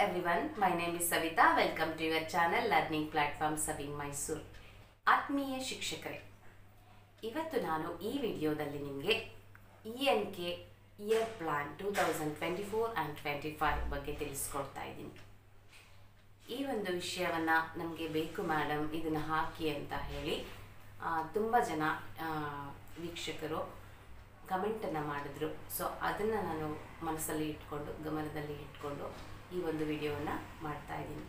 everyone, my name is Savita. Welcome to your channel Learning Platform Saving Mysore. ಆತ್ಮೀಯ ಶಿಕ್ಷಕರೇ, ಇವತ್ತು ನಾನು ಈ ವಿಡಿಯೋದಲ್ಲಿ ನಿಮಗೆ ENK ಇಯರ್ ಪ್ಲಾನ್ 2024 and 25 ಬಗ್ಗೆ ತಿಳಿಸ್ಕೊಡ್ತಾ ಇದ್ದೀನಿ. ಈ ಒಂದು ವಿಷಯವನ್ನು ನಮಗೆ ಬೇಕು ಮೇಡಮ್ ಇದನ್ನು ಹಾಕಿ ಅಂತ ಹೇಳಿ ತುಂಬ ಜನ ವೀಕ್ಷಕರು ಕಮೆಂಟನ್ನು ಮಾಡಿದ್ರು. ಸೊ ಅದನ್ನು ನಾನು ಮನಸ್ಸಲ್ಲಿ ಇಟ್ಕೊಂಡು ಗಮನದಲ್ಲಿ ಇಟ್ಕೊಂಡು ಈ ಒಂದು ವಿಡಿಯೋವನ್ನು ಮಾಡ್ತಾ ಇದ್ದೀನಿ.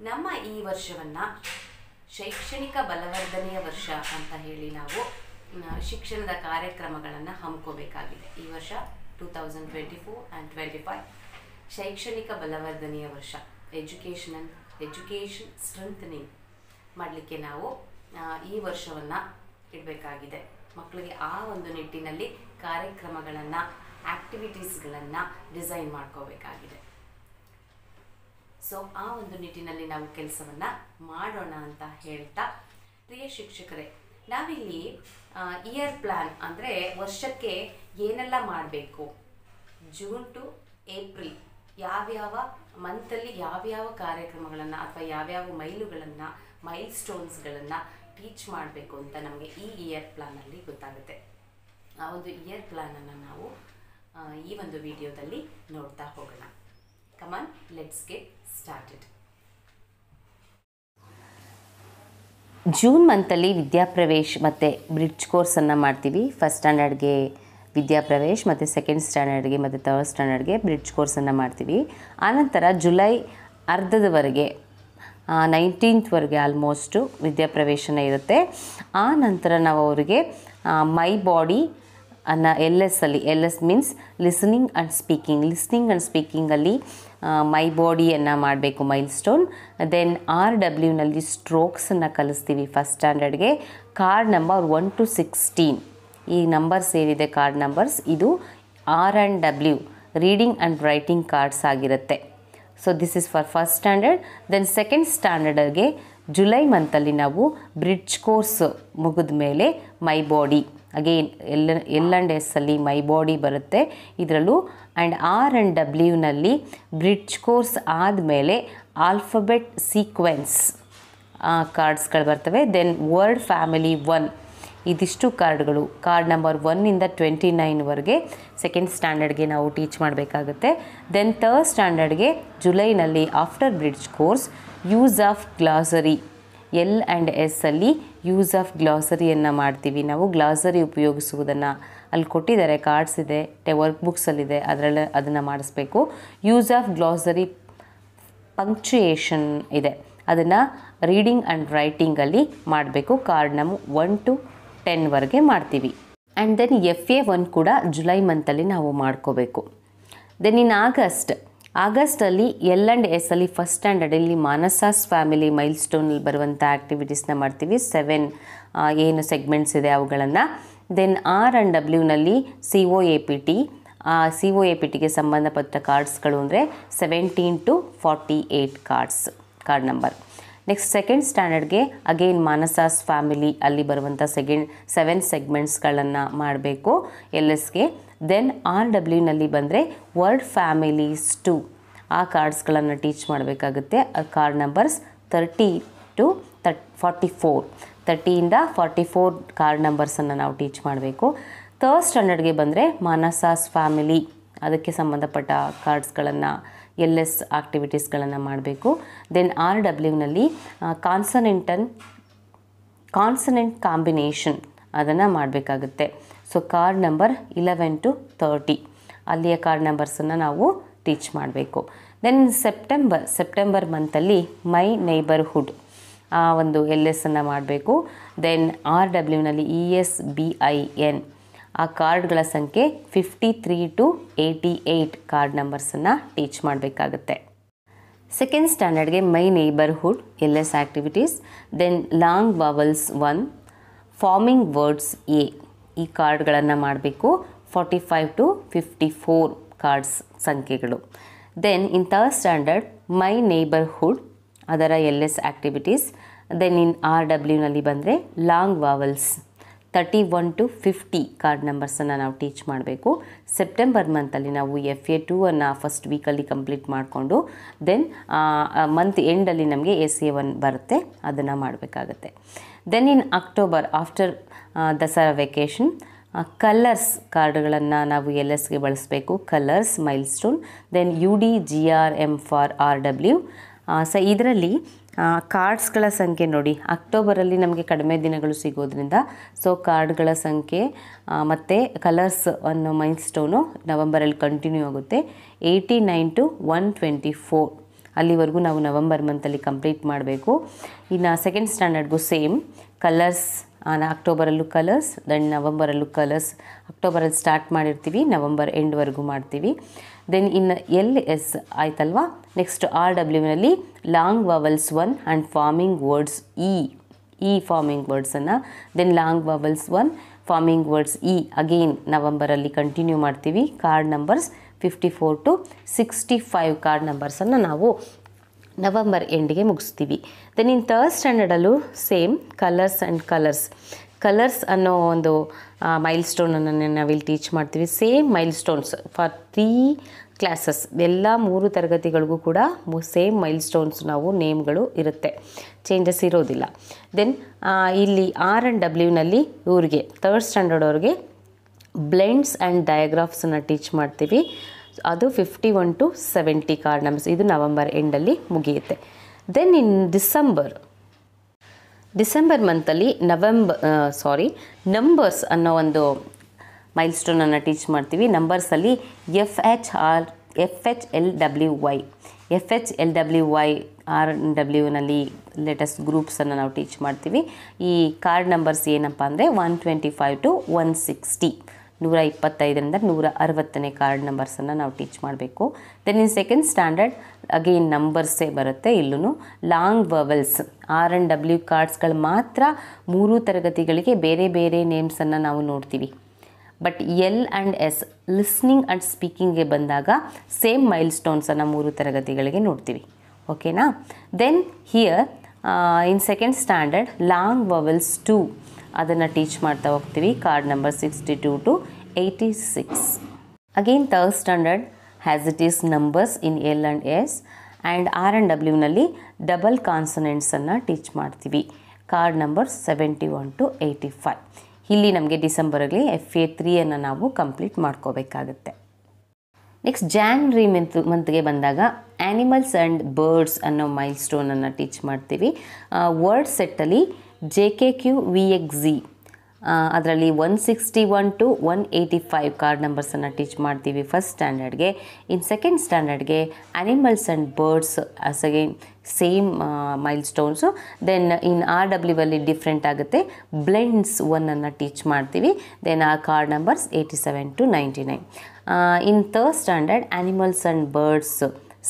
ನಮ್ಮ ಈ ವರ್ಷವನ್ನು ಶೈಕ್ಷಣಿಕ ಬಲವರ್ಧನೆಯ ವರ್ಷ ಅಂತ ಹೇಳಿ ನಾವು ಶಿಕ್ಷಣದ ಕಾರ್ಯಕ್ರಮಗಳನ್ನು ಹಮ್ಮಿಕೋಬೇಕಾಗಿದೆ. ಈ ವರ್ಷ 2024 and 25 ಶೈಕ್ಷಣಿಕ ಬಲವರ್ಧನೆಯ ವರ್ಷ, ಎಜುಕೇಷನ್ ಸ್ಟ್ರೆಂಥನಿಂಗ್ ಮಾಡಲಿಕ್ಕೆ ನಾವು ಈ ವರ್ಷವನ್ನು ಇಡಬೇಕಾಗಿದೆ. ಮಕ್ಕಳಿಗೆ ಆ ಒಂದು ನಿಟ್ಟಿನಲ್ಲಿ ಕಾರ್ಯಕ್ರಮಗಳನ್ನು ಆ್ಯಕ್ಟಿವಿಟೀಸ್ಗಳನ್ನು ಡಿಸೈನ್ ಮಾಡ್ಕೋಬೇಕಾಗಿದೆ. ಸೊ ಆ ಒಂದು ನಿಟ್ಟಿನಲ್ಲಿ ನಾವು ಕೆಲಸವನ್ನು ಮಾಡೋಣ ಅಂತ ಹೇಳ್ತಾ, ಪ್ರಿಯ ಶಿಕ್ಷಕರೇ, ನಾವಿಲ್ಲಿ ಇಯರ್ ಪ್ಲ್ಯಾನ್ ಅಂದರೆ ವರ್ಷಕ್ಕೆ ಏನೆಲ್ಲ ಮಾಡಬೇಕು, ಜೂನ್ ಟು ಏಪ್ರಿಲ್ ಯಾವ್ಯಾವ ಮಂತಲ್ಲಿ ಯಾವ್ಯಾವ ಕಾರ್ಯಕ್ರಮಗಳನ್ನು ಅಥವಾ ಯಾವ್ಯಾವ ಮೈಲ್ ಸ್ಟೋನ್ಸ್ಗಳನ್ನು ಟೀಚ್ ಮಾಡಬೇಕು ಅಂತ ನಮಗೆ ಈ ಇಯರ್ ಪ್ಲಾನಲ್ಲಿ ಗೊತ್ತಾಗುತ್ತೆ. ಆ ಒಂದು ಇಯರ್ ಪ್ಲಾನನ್ನು ನಾವು ಈ ಒಂದು ವಿಡಿಯೋದಲ್ಲಿ ನೋಡ್ತಾ ಹೋಗೋಣ. ಕಮಾನ್, ಲೆಟ್ಸ್ ಗೆಟ್ ಸ್ಟಾರ್ಟೆಡ್. ಜೂನ್ ಮಂತಲ್ಲಿ ವಿದ್ಯಾಪ್ರವೇಶ್ ಮತ್ತು ಬ್ರಿಡ್ಜ್ ಕೋರ್ಸನ್ನು ಮಾಡ್ತೀವಿ. ಫಸ್ಟ್ ಸ್ಟ್ಯಾಂಡರ್ಡ್ಗೆ ವಿದ್ಯಾಪ್ರವೇಶ್ ಮತ್ತು ಸೆಕೆಂಡ್ ಸ್ಟ್ಯಾಂಡರ್ಡ್ಗೆ ಮತ್ತು ಥರ್ಡ್ ಸ್ಟ್ಯಾಂಡರ್ಡ್ಗೆ ಬ್ರಿಡ್ಜ್ ಕೋರ್ಸನ್ನು ಮಾಡ್ತೀವಿ. ಆನಂತರ ಜುಲೈ ಅರ್ಧದವರೆಗೆ 19th ಆಲ್ಮೋಸ್ಟು ವಿದ್ಯಾಪ್ರವೇಶನ ಇರುತ್ತೆ. ಆ ನಂತರ ನಾವು ಅವರಿಗೆ my body LS means listening and ಸ್ಪೀಕಿಂಗಲ್ಲಿ ಮೈ ಬಾಡಿಯನ್ನು ಮಾಡಬೇಕು, ಮೈಲ್ ಸ್ಟೋನ್. ದೆನ್ RWನಲ್ಲಿ ಸ್ಟ್ರೋಕ್ಸನ್ನು ಕಲಿಸ್ತೀವಿ ಫಸ್ಟ್ ಸ್ಟ್ಯಾಂಡರ್ಡ್ಗೆ. ಕಾರ್ಡ್ ನಂಬರ್ 1 to 16 ಈ ನಂಬರ್ಸ್ ಏನಿದೆ, ಕಾರ್ಡ್ ನಂಬರ್ಸ್, ಇದು R and W reading and writing cards ಆಗಿರುತ್ತೆ. So this is for first standard. Then second ಸ್ಟ್ಯಾಂಡರ್ಡ್ಗೆ ಜುಲೈ ಮಂತಲ್ಲಿ ನಾವು ಬ್ರಿಡ್ಜ್ ಕೋರ್ಸ್ ಮುಗಿದ ಮೇಲೆ ಮೈ ಬಾಡಿ, ಅಗೇನ್ L&S ಅಲ್ಲಿ ಮೈ ಬಾಡಿ ಬರುತ್ತೆ ಇದರಲ್ಲೂ. ಆ್ಯಂಡ್ R&Wನಲ್ಲಿ ಬ್ರಿಡ್ಜ್ ಕೋರ್ಸ್ ಆದಮೇಲೆ ಆಲ್ಫಬೆಟ್ ಸೀಕ್ವೆನ್ಸ್ ಕಾರ್ಡ್ಸ್ಗಳು ಬರ್ತವೆ. ದೆನ್ ವರ್ಡ್ ಫ್ಯಾಮಿಲಿ 1 ಇದಿಷ್ಟು ಕಾರ್ಡ್ಗಳು, ಕಾರ್ಡ್ ನಂಬರ್ 1 to 29 ಸೆಕೆಂಡ್ ಸ್ಟ್ಯಾಂಡರ್ಡ್ಗೆ ನಾವು ಟೀಚ್ ಮಾಡಬೇಕಾಗುತ್ತೆ. ದೆನ್ ಥರ್ಡ್ ಸ್ಟ್ಯಾಂಡರ್ಡ್ಗೆ ಜುಲೈನಲ್ಲಿ after bridge course use of glossary, L&S ಅಲ್ಲಿ ಯೂಸ್ ಆಫ್ ಗ್ಲಾಸರಿಯನ್ನು ಮಾಡ್ತೀವಿ. ನಾವು ಗ್ಲಾಸರಿ ಉಪಯೋಗಿಸುವುದನ್ನು ಅಲ್ಲಿ ಕೊಟ್ಟಿದ್ದಾರೆ, ಕಾರ್ಡ್ಸ್ ಇದೆ, ವರ್ಕ್ ಬುಕ್ಸಲ್ಲಿದೆ, ಅದನ್ನು ಮಾಡಿಸ್ಬೇಕು. ಯೂಸ್ ಆಫ್ ಗ್ಲಾಸರಿ ಪಂಕ್ಚುಯೇಷನ್ ಇದೆ, ಅದನ್ನು ರೀಡಿಂಗ್ ಆ್ಯಂಡ್ ರೈಟಿಂಗಲ್ಲಿ ಮಾಡಬೇಕು. ಕಾರ್ಡ್ ನಂಬರ್ 1 to 10 ಮಾಡ್ತೀವಿ. ಆ್ಯಂಡ್ ದೆನ್ FA1 ಕೂಡ ಜುಲೈ ಮಂತಲ್ಲಿ ನಾವು ಮಾಡ್ಕೋಬೇಕು. ದೆನ್ ಇನ್ ಆಗಸ್ಟಲ್ಲಿ L&S ಅಲ್ಲಿ ಫಸ್ಟ್ ಸ್ಟ್ಯಾಂಡರ್ಡಲ್ಲಿ ಮಾನಸಾಸ್ ಫ್ಯಾಮಿಲಿ ಮೈಲ್ ಸ್ಟೋನಲ್ಲಿ ಬರುವಂಥ ಆ್ಯಕ್ಟಿವಿಟೀಸ್ನ ಮಾಡ್ತೀವಿ. 7 ಏನು ಸೆಗ್ಮೆಂಟ್ಸ್ ಇದೆ ಅವುಗಳನ್ನು. ದೆನ್ R&Wನಲ್ಲಿ COAPTಗೆ ಸಂಬಂಧಪಟ್ಟ ಕಾರ್ಡ್ಸ್ಗಳು ಅಂದರೆ 17 to 48 card number. Next second ಸ್ಟ್ಯಾಂಡರ್ಡ್ಗೆ ಅಗೇನ್ ಮಾನಸಾಸ್ ಫ್ಯಾಮಿಲಿ ಅಲ್ಲಿ ಬರುವಂಥ 7 ಸೆಗ್ಮೆಂಟ್ಸ್ಗಳನ್ನು ಮಾಡಬೇಕು LSಗೆ. ದೆನ್ RWನಲ್ಲಿ ಬಂದರೆ ವರ್ಡ್ ಫ್ಯಾಮಿಲೀಸ್ 2 ಆ ಕಾರ್ಡ್ಸ್ಗಳನ್ನು ಟೀಚ್ ಮಾಡಬೇಕಾಗುತ್ತೆ. Card numbers 30 to 44, 30 to 44 card ನಂಬರ್ಸನ್ನು ನಾವು ಟೀಚ್ ಮಾಡಬೇಕು. ಥರ್ಡ್ ಸ್ಟ್ಯಾಂಡರ್ಡ್ಗೆ ಬಂದರೆ ಮಾನಸಾಸ್ ಫ್ಯಾಮಿಲಿ ಅದಕ್ಕೆ ಸಂಬಂಧಪಟ್ಟ ಕಾರ್ಡ್ಸ್ಗಳನ್ನು LS ಆಕ್ಟಿವಿಟೀಸ್ಗಳನ್ನು ಮಾಡಬೇಕು. ದೆನ್ RWನಲ್ಲಿ ಕಾನ್ಸನೆಂಟ್ ಕಾಂಬಿನೇಷನ್ ಅದನ್ನು ಮಾಡಬೇಕಾಗುತ್ತೆ. ಸೊ ಕಾರ್ಡ್ ನಂಬರ್ 11 to 30 ಅಲ್ಲಿಯ ಕಾರ್ಡ್ ನಂಬರ್ಸನ್ನು ನಾವು ಟೀಚ್ ಮಾಡಬೇಕು. ದೆನ್ ಸೆಪ್ಟೆಂಬರ್ ಮಂತಲ್ಲಿ ಮೈ ನೇಬರ್ಹುಡ್ ಆ ಒಂದು LSನ್ನು ಮಾಡಬೇಕು. ದೆನ್ RWನಲ್ಲಿ ESBIN ಆ ಕಾರ್ಡ್ಗಳ ಸಂಖ್ಯೆ 53 to 88 ಕಾರ್ಡ್ ನಂಬರ್ಸನ್ನು ಟೀಚ್ ಮಾಡಬೇಕಾಗುತ್ತೆ. ಸೆಕೆಂಡ್ ಸ್ಟ್ಯಾಂಡರ್ಡ್ಗೆ my neighbourhood LS activities. Then long vowels 1, forming words A ಈ ಕಾರ್ಡ್ಗಳನ್ನು ಮಾಡಬೇಕು. 45 to 54 ಕಾರ್ಡ್ಸ್ ಸಂಖ್ಯೆಗಳು. Then in third standard my neighbourhood ಅದರ LS ಆ್ಯಕ್ಟಿವಿಟೀಸ್. ದೆನ್ ಇನ್ RWನಲ್ಲಿ ಬಂದರೆ ಲಾಂಗ್ ವಾವಲ್ಸ್ 31 to 50 ಕಾರ್ಡ್ ನಂಬರ್ಸನ್ನು ನಾವು ಟೀಚ್ ಮಾಡಬೇಕು. ಸೆಪ್ಟೆಂಬರ್ ಮಂತಲ್ಲಿ ನಾವು FA2 ಅನ್ನು ಫಸ್ಟ್ ವೀಕಲ್ಲಿ ಕಂಪ್ಲೀಟ್ ಮಾಡಿಕೊಂಡು ದೆನ್ ಮಂತ್ ಎಂಡಲ್ಲಿ ನಮಗೆ SA1 ಬರುತ್ತೆ, ಅದನ್ನು ಮಾಡಬೇಕಾಗತ್ತೆ. Then in October after Dasara vacation colours ಕಾರ್ಡ್ಗಳನ್ನು ನಾವು LSಗೆ ಬಳಸಬೇಕು. Colours milestone. Then UDGRM for RW. ಇದರಲ್ಲಿ ಕಾರ್ಡ್ಸ್ಗಳ ಸಂಖ್ಯೆ ನೋಡಿ, ಅಕ್ಟೋಬರಲ್ಲಿ ನಮಗೆ ಕಡಿಮೆ ದಿನಗಳು ಸಿಗೋದ್ರಿಂದ ಕಾರ್ಡ್ಗಳ ಸಂಖ್ಯೆ ಮತ್ತು ಕಲರ್ಸ್ ಅನ್ನೋ ಮೈಲ್ಸ್ಟೋನು ನವಂಬರಲ್ಲಿ ಕಂಟಿನ್ಯೂ ಆಗುತ್ತೆ. 89 to 124 ಅಲ್ಲಿವರೆಗೂ ನಾವು ನವಂಬರ್ ಮಂತಲ್ಲಿ ಕಂಪ್ಲೀಟ್ ಮಾಡಬೇಕು. ಇನ್ನು ಸೆಕೆಂಡ್ ಸ್ಟ್ಯಾಂಡರ್ಡ್ಗೂ ಸೇಮ್ ಕಲರ್ಸ್, ಅಕ್ಟೋಬರಲ್ಲೂ ಕಲರ್ಸ್, ದೆನ್ ನವಂಬರಲ್ಲೂ ಕಲರ್ಸ್. ಅಕ್ಟೋಬರಲ್ಲಿ ಸ್ಟಾರ್ಟ್ ಮಾಡಿರ್ತೀವಿ, ನವಂಬರ್ ಎಂಡ್ವರೆಗೂ ಮಾಡ್ತೀವಿ. ದೆನ್ ಇನ್ನು LS ಆಯ್ತಲ್ವಾ. ನೆಕ್ಸ್ಟ್ RWನಲ್ಲಿ long vowels 1 and forming words ಈ ಫಾರ್ಮಿಂಗ್ ವರ್ಡ್ಸನ್ನು, then long vowels 1 forming words again ನವಂಬರಲ್ಲಿ ಕಂಟಿನ್ಯೂ ಮಾಡ್ತೀವಿ. ಕಾರ್ಡ್ ನಂಬರ್ಸ್ 54 to 65 ಕಾರ್ಡ್ ನಂಬರ್ಸನ್ನು ನಾವು ನವಂಬರ್ ಎಂಡಿಗೆ ಮುಗಿಸ್ತೀವಿ. ದೆನ್ ಇನ್ ಥರ್ಡ್ ಸ್ಟ್ಯಾಂಡರ್ಡಲ್ಲೂ ಸೇಮ್ ಕಲರ್ಸ್ ಆ್ಯಂಡ್ ಕಲರ್ಸ್ ಅನ್ನೋ ಒಂದು ಮೈಲ್ಸ್ಟೋನನ್ನು ನಾವಿಲ್ಲಿ ಟೀಚ್ ಮಾಡ್ತೀವಿ. ಸೇಮ್ ಮೈಲ್ಸ್ಟೋನ್ಸ್ ಫಾರ್ 3 ಕ್ಲಾಸಸ್, ಎಲ್ಲ 3 ತರಗತಿಗಳಿಗೂ ಕೂಡ ಸೇಮ್ ಮೈಲ್ಸ್ಟೋನ್ಸ್ ನಾವು ನೇಮ್ಗಳು ಇರುತ್ತೆ, ಚೇಂಜಸ್ ಇರೋದಿಲ್ಲ. ದೆನ್ ಇಲ್ಲಿ RW ಇವ್ರಿಗೆ ಥರ್ಡ್ ಸ್ಟ್ಯಾಂಡರ್ಡ್ ಅವ್ರಿಗೆ ಬ್ಲೆಂಡ್ಸ್ ಆ್ಯಂಡ್ ಡಯಾಗ್ರಾಫ್ಸನ್ನು ಟೀಚ್ ಮಾಡ್ತೀವಿ. ಅದು 51 to 70 ಕಾರ್ಡ್ ನಂಬರ್ಸ್. ಇದು ನವಂಬರ್ ಎಂಡಲ್ಲಿ ಮುಗಿಯುತ್ತೆ. ದೆನ್ ಇನ್ ಡಿಸೆಂಬರ್ ಮಂತಲ್ಲಿ ನಂಬರ್ಸ್ ಅನ್ನೋ ಒಂದು ಮೈಲ್ಸ್ಟೋನನ್ನು ಟೀಚ್ ಮಾಡ್ತೀವಿ. ನಂಬರ್ಸಲ್ಲಿ FHLWY RWನಲ್ಲಿ ಲೇಟೆಸ್ಟ್ ಗ್ರೂಪ್ಸನ್ನು ನಾವು ಟೀಚ್ ಮಾಡ್ತೀವಿ. ಈ ಕಾರ್ಡ್ ನಂಬರ್ಸ್ ಏನಪ್ಪ ಅಂದರೆ 125 to 160, 125ರಿಂದ 160ನೇ ಕಾರ್ಡ್ ನಂಬರ್ಸನ್ನು ನಾವು ಟೀಚ್ ಮಾಡಬೇಕು. Then in second standard again ನಂಬರ್ಸೇ ಬರುತ್ತೆ. ಇಲ್ಲೂ ಲಾಂಗ್ ವವಲ್ಸ್ RW ಕಾರ್ಡ್ಸ್ಗಳು ಮಾತ್ರ 3 ತರಗತಿಗಳಿಗೆ ಬೇರೆ ಬೇರೆ ನೇಮ್ಸನ್ನು ನಾವು ನೋಡ್ತೀವಿ. But L and S listening and ಸ್ಪೀಕಿಂಗ್ಗೆ ಬಂದಾಗ ಸೇಮ್ ಮೈಲ್ಸ್ಟೋನ್ಸನ್ನು 3 ತರಗತಿಗಳಿಗೆ ನೋಡ್ತೀವಿ. ಓಕೆನಾ. Then here in second standard long vowels 2 ಅದನ್ನು ಟೀಚ್ ಮಾಡ್ತಾ ಹೋಗ್ತೀವಿ. Card number 62 to 86. Again third standard has it is numbers in L and S and RWನಲ್ಲಿ ಡಬಲ್ ಕಾನ್ಸನೆಂಟ್ಸನ್ನು ಟೀಚ್ ಮಾಡ್ತೀವಿ. Card number 71 to 85. ಇಲ್ಲಿ ನಮಗೆ ಡಿಸೆಂಬರಲ್ಲಿ FA3 ನಾವು ಕಂಪ್ಲೀಟ್ ಮಾಡ್ಕೋಬೇಕಾಗುತ್ತೆ. ನೆಕ್ಸ್ಟ್ ಜಾನ್ವರಿ ಮಂತ್ಗೆ ಬಂದಾಗ ಆ್ಯನಿಮಲ್ಸ್ ಆ್ಯಂಡ್ ಬರ್ಡ್ಸ್ ಅನ್ನೋ ಮೈಲ್ಸ್ಟೋನನ್ನು ಟೀಚ್ ಮಾಡ್ತೀವಿ. ವರ್ಡ್ ಸೆಟ್ಟಲ್ಲಿ JKQVXZ ಅದರಲ್ಲಿ 161 to 185 ಕಾರ್ಡ್ ನಂಬರ್ಸನ್ನು ಟೀಚ್ ಮಾಡ್ತೀವಿ ಫಸ್ಟ್ ಸ್ಟ್ಯಾಂಡರ್ಡ್ಗೆ. ಇನ್ ಸೆಕೆಂಡ್ ಸ್ಟ್ಯಾಂಡರ್ಡ್ಗೆ animals and birds as again same milestones. Then in RWಲ್ಲಿ ಡಿಫ್ರೆಂಟ್ ಆಗುತ್ತೆ. ಬ್ಲೆಂಡ್ಸ್ 1 ಟೀಚ್ ಮಾಡ್ತೀವಿ. ದೆನ್ ಆ card numbers 87 to 99. In third standard animals and birds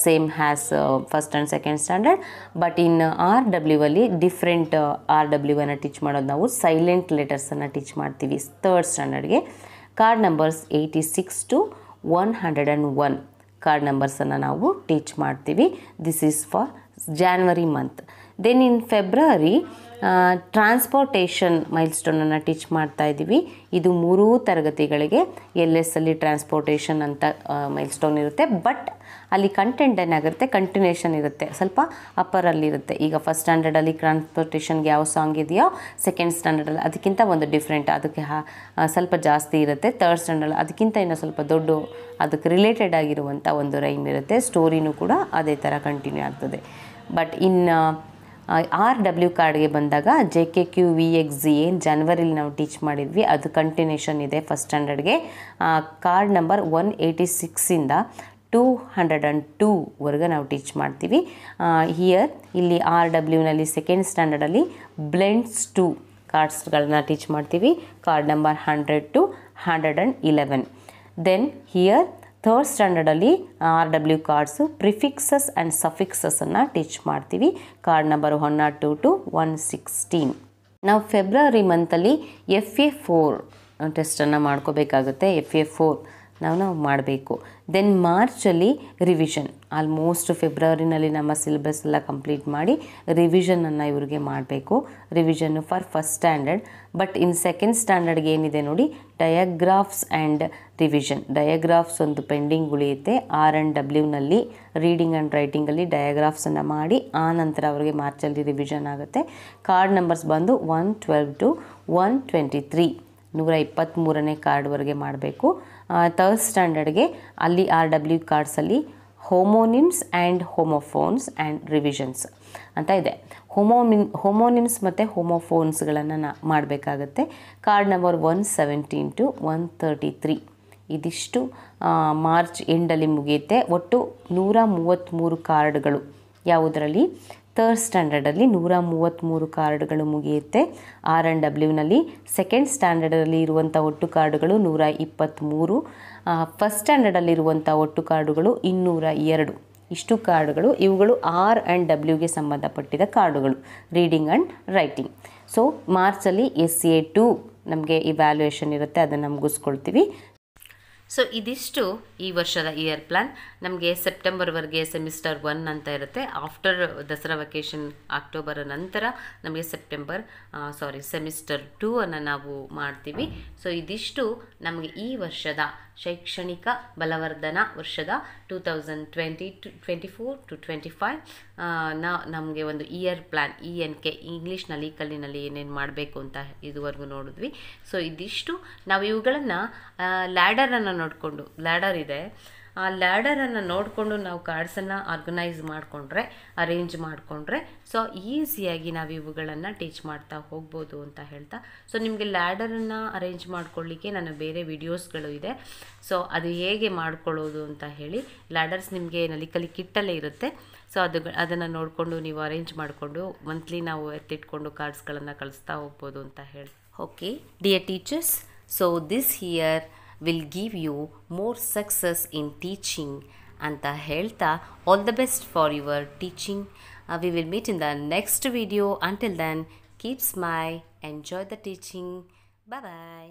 same has first and second standard. But in RWಲ್ಲಿ different RWವನ್ನು teach ಮಾಡೋದು ನಾವು silent ಲೆಟರ್ಸನ್ನು teach ಮಾಡ್ತೀವಿ ಥರ್ಡ್ ಸ್ಟ್ಯಾಂಡರ್ಡ್ಗೆ. ಕಾರ್ಡ್ ನಂಬರ್ಸ್ 86 to 101 ಕಾರ್ಡ್ ನಂಬರ್ಸನ್ನು ನಾವು ಟೀಚ್ ಮಾಡ್ತೀವಿ. This is for January month. Then in February transportation ಮೈಲ್ಸ್ಟೋನನ್ನು ಟೀಚ್ ಮಾಡ್ತಾ ಇದ್ದೀವಿ. ಇದು 3 ತರಗತಿಗಳಿಗೆ LSಲ್ಲಿ ಟ್ರಾನ್ಸ್ಪೋರ್ಟೇಷನ್ ಅಂತ ಮೈಲ್ಸ್ಟೋನ್ ಇರುತ್ತೆ. ಬಟ್ ಅಲ್ಲಿ ಕಂಟೆಂಟ್ ಏನಾಗುತ್ತೆ, ಕಂಟಿನ್ಯೂಷನ್ ಇರುತ್ತೆ, ಸ್ವಲ್ಪ ಅಪ್ಪರಲ್ಲಿರುತ್ತೆ. ಈಗ ಫಸ್ಟ್ ಸ್ಟ್ಯಾಂಡರ್ಡಲ್ಲಿ ಟ್ರಾನ್ಸ್ಪೋರ್ಟೇಷನ್ಗೆ ಯಾವ ಸಾಂಗ್ ಇದೆಯೋ ಸೆಕೆಂಡ್ ಸ್ಟ್ಯಾಂಡರ್ಡಲ್ಲಿ ಅದಕ್ಕಿಂತ ಒಂದು ಡಿಫ್ರೆಂಟ್, ಅದಕ್ಕೆ ಸ್ವಲ್ಪ ಜಾಸ್ತಿ ಇರುತ್ತೆ. ಥರ್ಡ್ ಸ್ಟ್ಯಾಂಡರ್ಡ್ ಅದಕ್ಕಿಂತ ಇನ್ನೂ ಸ್ವಲ್ಪ ದೊಡ್ಡ, ಅದಕ್ಕೆ ರಿಲೇಟೆಡ್ ಆಗಿರುವಂಥ ಒಂದು ರೈಮ್ ಇರುತ್ತೆ. ಸ್ಟೋರಿನೂ ಕೂಡ ಅದೇ ಥರ ಕಂಟಿನ್ಯೂ ಆಗ್ತದೆ. ಬಟ್ ಇನ್ನು RW ಕಾರ್ಡ್ಗೆ ಬಂದಾಗ JKQVXZ ಏನು ಜನವರಿಲಿ ನಾವು ಟೀಚ್ ಮಾಡಿದ್ವಿ ಅದು ಕಂಟಿನ್ಯೂಷನ್ ಇದೆ ಫಸ್ಟ್ ಸ್ಟ್ಯಾಂಡರ್ಡ್ಗೆ. ಕಾರ್ಡ್ ನಂಬರ್ 186ಇಂದ 202ವರೆಗೆ ನಾವು ಟೀಚ್ ಮಾಡ್ತೀವಿ. ಹಿಯರ್ ಇಲ್ಲಿ RWನಲ್ಲಿ ಸೆಕೆಂಡ್ ಸ್ಟ್ಯಾಂಡರ್ಡಲ್ಲಿ ಬ್ಲೆಂಡ್ಸ್ 2 ಕಾರ್ಡ್ಸ್ಗಳನ್ನ ಟೀಚ್ ಮಾಡ್ತೀವಿ. Card number 100 to 111. Then here third ಸ್ಟ್ಯಾಂಡರ್ಡಲ್ಲಿ RW ಕಾರ್ಡ್ಸು ಪ್ರಿಫಿಕ್ಸಸ್ ಆ್ಯಂಡ್ ಸಫಿಕ್ಸಸನ್ನು ಟೀಚ್ ಮಾಡ್ತೀವಿ. Card number 102 to 116. ನಾವು ಫೆಬ್ರವರಿ ಮಂತಲ್ಲಿ FA4 ಟೆಸ್ಟನ್ನು ಮಾಡ್ಕೋಬೇಕಾಗುತ್ತೆ. FA4 ನಾವು ಮಾಡಬೇಕು. ದೆನ್ ಮಾರ್ಚಲ್ಲಿ ರಿವಿಷನ್, ಆಲ್ಮೋಸ್ಟ್ ಫೆಬ್ರವರಿನಲ್ಲಿ ನಮ್ಮ ಸಿಲೆಬಸ್ ಎಲ್ಲ ಕಂಪ್ಲೀಟ್ ಮಾಡಿ ರಿವಿಷನನ್ನು ಇವ್ರಿಗೆ ಮಾಡಬೇಕು. ರಿವಿಷನ್ನು for first standard. But in second ಸ್ಟ್ಯಾಂಡರ್ಡ್ಗೆ ಏನಿದೆ ನೋಡಿ, ಡಯಾಗ್ರಾಫ್ಸ್ ಆ್ಯಂಡ್ ರಿವಿಷನ್. ಡಯಾಗ್ರಾಫ್ಸ್ ಒಂದು ಪೆಂಡಿಂಗ್ ಉಳಿಯುತ್ತೆ. R&Wನಲ್ಲಿ ರೀಡಿಂಗ್ ಆ್ಯಂಡ್ ರೈಟಿಂಗಲ್ಲಿ ಡಯಾಗ್ರಾಫ್ಸನ್ನು ಮಾಡಿ ಆ ನಂತರ ಅವರಿಗೆ ಮಾರ್ಚಲ್ಲಿ ರಿವಿಷನ್ ಆಗುತ್ತೆ. ಕಾರ್ಡ್ ನಂಬರ್ಸ್ ಬಂದು 112 to 123, 123ನೇ ಕಾರ್ಡ್ವರೆಗೆ ಮಾಡಬೇಕು. ಥರ್ಡ್ ಸ್ಟ್ಯಾಂಡರ್ಡ್ಗೆ ಅಲ್ಲಿ RW ಕಾರ್ಡ್ಸಲ್ಲಿ homonyms and homophones and revisions ಅಂತ ಇದೆ. ಹೋಮೋನಿಮ್ಸ್ ಮತ್ತು ಹೋಮೋಫೋನ್ಸ್ಗಳನ್ನು ಮಾಡಬೇಕಾಗತ್ತೆ. ಕಾರ್ಡ್ ನಂಬರ್ 117 to 133 ಇದಿಷ್ಟು ಮಾರ್ಚ್ ಎಂಡಲ್ಲಿ ಮುಗಿಯುತ್ತೆ. ಒಟ್ಟು 133 ಕಾರ್ಡ್ಗಳು ಯಾವುದರಲ್ಲಿ, ಥರ್ಡ್ ಸ್ಟ್ಯಾಂಡರ್ಡಲ್ಲಿ 133 ಕಾರ್ಡ್ಗಳು ಮುಗಿಯುತ್ತೆ. R&Wನಲ್ಲಿ ಸೆಕೆಂಡ್ ಸ್ಟ್ಯಾಂಡರ್ಡಲ್ಲಿ ಇರುವಂಥ ಒಟ್ಟು ಕಾರ್ಡುಗಳು 123, ಫಸ್ಟ್ ಸ್ಟ್ಯಾಂಡರ್ಡಲ್ಲಿರುವಂಥ ಒಟ್ಟು ಕಾರ್ಡುಗಳು 202. ಇಷ್ಟು ಕಾರ್ಡುಗಳು, ಇವುಗಳು R&Wಗೆ ಸಂಬಂಧಪಟ್ಟಿದ ಕಾರ್ಡುಗಳು, ರೀಡಿಂಗ್ ಆ್ಯಂಡ್ ರೈಟಿಂಗ್. ಸೊ ಮಾರ್ಚಲ್ಲಿ SA2 ನಮಗೆ ಇವ್ಯಾಲ್ಯೂಯೇಷನ್ ಇರುತ್ತೆ, ಅದನ್ನು ಮುಗಿಸ್ಕೊಳ್ತೀವಿ. ಸೊ ಇದಿಷ್ಟು ಈ ವರ್ಷದ ಇಯರ್ ಪ್ಲ್ಯಾನ್. ನಮಗೆ ಸೆಪ್ಟೆಂಬರ್ವರೆಗೆ ಸೆಮಿಸ್ಟರ್ 1 ಅಂತ ಇರುತ್ತೆ. ಆಫ್ಟರ್ ದಸರಾ ವೆಕೇಷನ್ ಅಕ್ಟೋಬರ್ ನಂತರ ನಮಗೆ ಸೆಮಿಸ್ಟರ್ 2 ಅನ್ನು ನಾವು ಮಾಡ್ತೀವಿ. ಸೊ ಇದಿಷ್ಟು ನಮಗೆ ಈ ವರ್ಷದ ಶೈಕ್ಷಣಿಕ ಬಲವರ್ಧನಾ ವರ್ಷದ 2024 to 25 ನಮಗೆ ಒಂದು ಇಯರ್ ಪ್ಲ್ಯಾನ್, ENK ಇಂಗ್ಲೀಷ್ನಲ್ಲಿ ಕಲ್ಲಿನಲ್ಲಿ ಏನೇನು ಮಾಡಬೇಕು ಅಂತ ಇದುವರೆಗೂ ನೋಡಿದ್ವಿ. ಸೊ ಇದಿಷ್ಟು ನಾವು ಇವುಗಳನ್ನು ಲ್ಯಾಡರನ್ನು ನೋಡಿಕೊಂಡು, ಲ್ಯಾಡರ್ ಇದೆ, ಆ ಲ್ಯಾಡರನ್ನು ನೋಡಿಕೊಂಡು ನಾವು ಕಾರ್ಡ್ಸನ್ನು ಆರ್ಗನೈಸ್ ಮಾಡಿಕೊಂಡ್ರೆ, ಅರೇಂಜ್ ಮಾಡಿಕೊಂಡ್ರೆ ಸೊ ಈಸಿಯಾಗಿ ನಾವು ಇವುಗಳನ್ನು ಟೀಚ್ ಮಾಡ್ತಾ ಹೋಗ್ಬೋದು ಅಂತ ಹೇಳ್ತಾ, ಸೊ ನಿಮಗೆ ಲ್ಯಾಡರನ್ನು ಅರೇಂಜ್ ಮಾಡ್ಕೊಳ್ಳಿಕ್ಕೆ ನನ್ನ ಬೇರೆ ವಿಡಿಯೋಸ್ಗಳು ಇದೆ. ಸೊ ಅದು ಹೇಗೆ ಮಾಡ್ಕೊಳ್ಳೋದು ಅಂತ ಹೇಳಿ, ಲ್ಯಾಡರ್ಸ್ ನಿಮಗೆ ನಲಿಕಲಿ ಕಿಟ್ಟಲ್ಲೇ ಇರುತ್ತೆ. ಸೊ ಅದನ್ನು ನೋಡಿಕೊಂಡು ನೀವು ಅರೇಂಜ್ ಮಾಡಿಕೊಂಡು ಮಂತ್ಲಿ ನಾವು ಎತ್ತಿಟ್ಕೊಂಡು ಕಾರ್ಡ್ಸ್ಗಳನ್ನು ಕಳಿಸ್ತಾ ಹೋಗ್ಬೋದು ಅಂತ ಹೇಳಿ. Okay dear teachers, so this year will give you more success in teaching ಅಂತ ಹೇಳ್ತಾ, all the best for your teaching. We will meet in the next video. Until then, keep smile, enjoy the teaching. Bye bye.